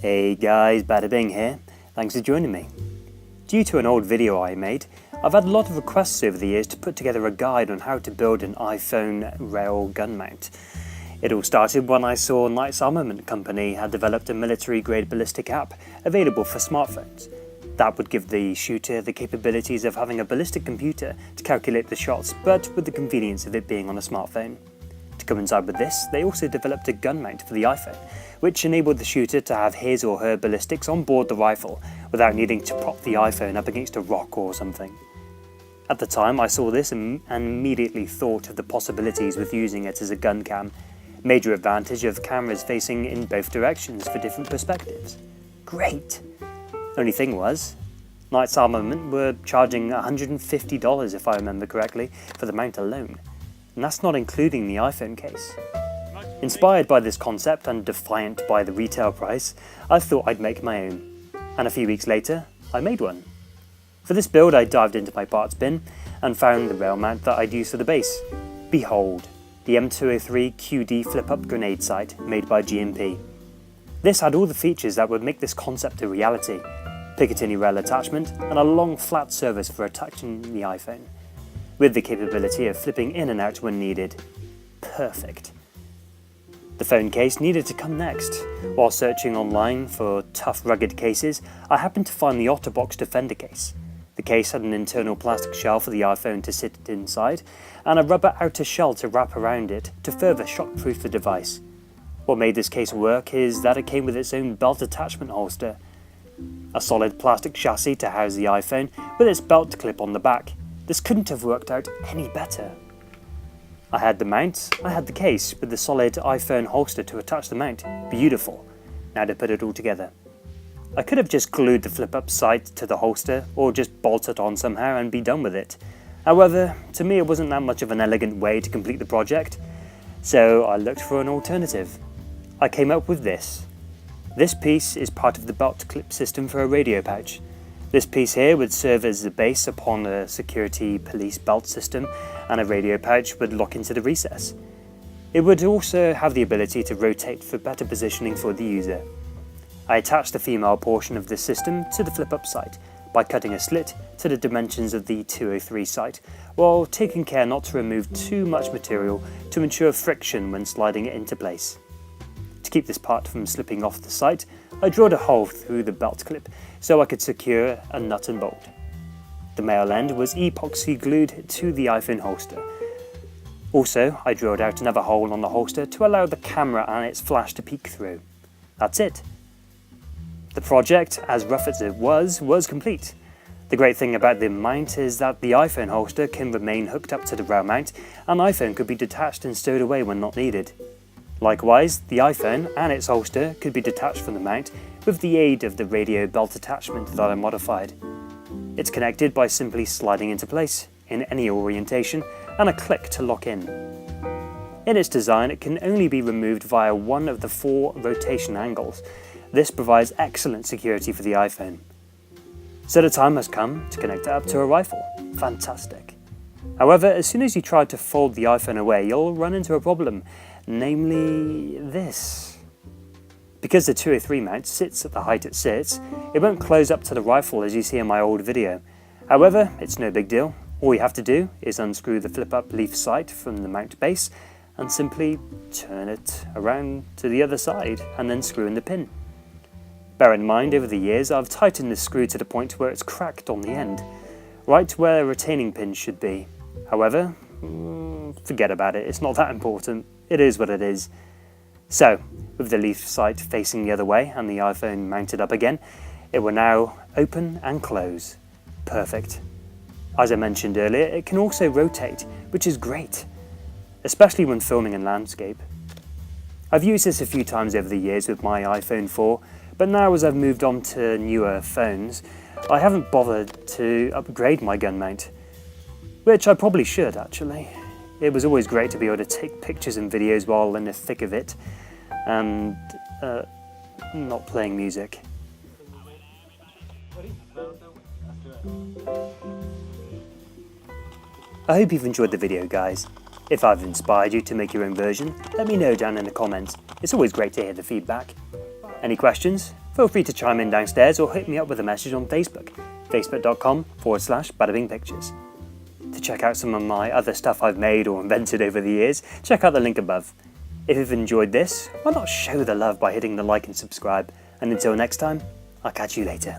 Hey guys, Bada here. Thanks for joining me. Due to an old video I made, I've had a lot of requests over the years to put together a guide on how to build an iPhone rail gun mount. It all started when I saw Knight's Armament Company had developed a military-grade ballistic app available for smartphones. That would give the shooter the capabilities of having a ballistic computer to calculate the shots, but with the convenience of it being on a smartphone. To coincide with this, they also developed a gun mount for the iPhone, which enabled the shooter to have his or her ballistics on board the rifle without needing to prop the iPhone up against a rock or something. At the time I saw this and immediately thought of the possibilities with using it as a gun cam. Major advantage of cameras facing in both directions for different perspectives. Great! Only thing was, Knight's Armament were charging $150 if I remember correctly for the mount alone. And that's not including the iPhone case. Inspired by this concept and defiant by the retail price, I thought I'd make my own. And a few weeks later, I made one. For this build I dived into my parts bin and found the rail mount that I'd use for the base. Behold, the M203 QD flip-up grenade sight made by G&P. This had all the features that would make this concept a reality. Picatinny rail attachment and a long flat surface for attaching the iPhone, with the capability of flipping in and out when needed. Perfect. The phone case needed to come next. While searching online for tough rugged cases, I happened to find the Otterbox Defender case. The case had an internal plastic shell for the iPhone to sit inside, and a rubber outer shell to wrap around it to further shockproof the device. What made this case work is that it came with its own belt attachment holster. A solid plastic chassis to house the iPhone with its belt clip on the back. This couldn't have worked out any better. I had the mount, I had the case with the solid iPhone holster to attach the mount. Beautiful. Now to put it all together. I could have just glued the flip-up sight to the holster or just bolt it on somehow and be done with it. However, to me it wasn't that much of an elegant way to complete the project, so I looked for an alternative. I came up with this. This piece is part of the belt clip system for a radio pouch. This piece here would serve as the base upon a security police belt system, and a radio pouch would lock into the recess. It would also have the ability to rotate for better positioning for the user. I attached the female portion of this system to the flip-up sight by cutting a slit to the dimensions of the 203 sight, while taking care not to remove too much material to ensure friction when sliding it into place. To keep this part from slipping off the sight, I drilled a hole through the belt clip so I could secure a nut and bolt. The male end was epoxy glued to the iPhone holster. Also, I drilled out another hole on the holster to allow the camera and its flash to peek through. That's it. The project, as rough as it was complete. The great thing about the mount is that the iPhone holster can remain hooked up to the rail mount, and the iPhone could be detached and stowed away when not needed. Likewise, the iPhone and its holster could be detached from the mount with the aid of the radio belt attachment that I modified. It's connected by simply sliding into place, in any orientation, and a click to lock in. In its design, it can only be removed via one of the 4 rotation angles. This provides excellent security for the iPhone. So the time has come to connect it up to a rifle. Fantastic. However, as soon as you try to fold the iPhone away, you'll run into a problem. Namely this. Because the 203 mount sits at the height it sits, it won't close up to the rifle as you see in my old video. However, it's no big deal. All you have to do is unscrew the flip-up leaf sight from the mount base and simply turn it around to the other side and then screw in the pin. Bear in mind, over the years I've tightened this screw to the point where it's cracked on the end, right where a retaining pin should be. However, forget about it, it's not that important. It is what it is. So, with the leaf sight facing the other way and the iPhone mounted up again, it will now open and close. Perfect. As I mentioned earlier, it can also rotate, which is great, especially when filming in landscape. I've used this a few times over the years with my iPhone 4, but now as I've moved on to newer phones, I haven't bothered to upgrade my gun mount, which I probably should actually. It was always great to be able to take pictures and videos while in the thick of it and not playing music. I hope you've enjoyed the video, guys. If I've inspired you to make your own version, let me know down in the comments. It's always great to hear the feedback. Any questions? feel free to chime in downstairs or hit me up with a message on Facebook, facebook.com/badabingpictures. To check out some of my other stuff I've made or invented over the years, check out the link above. If you've enjoyed this, why not show the love by hitting the like and subscribe, and until next time, I'll catch you later.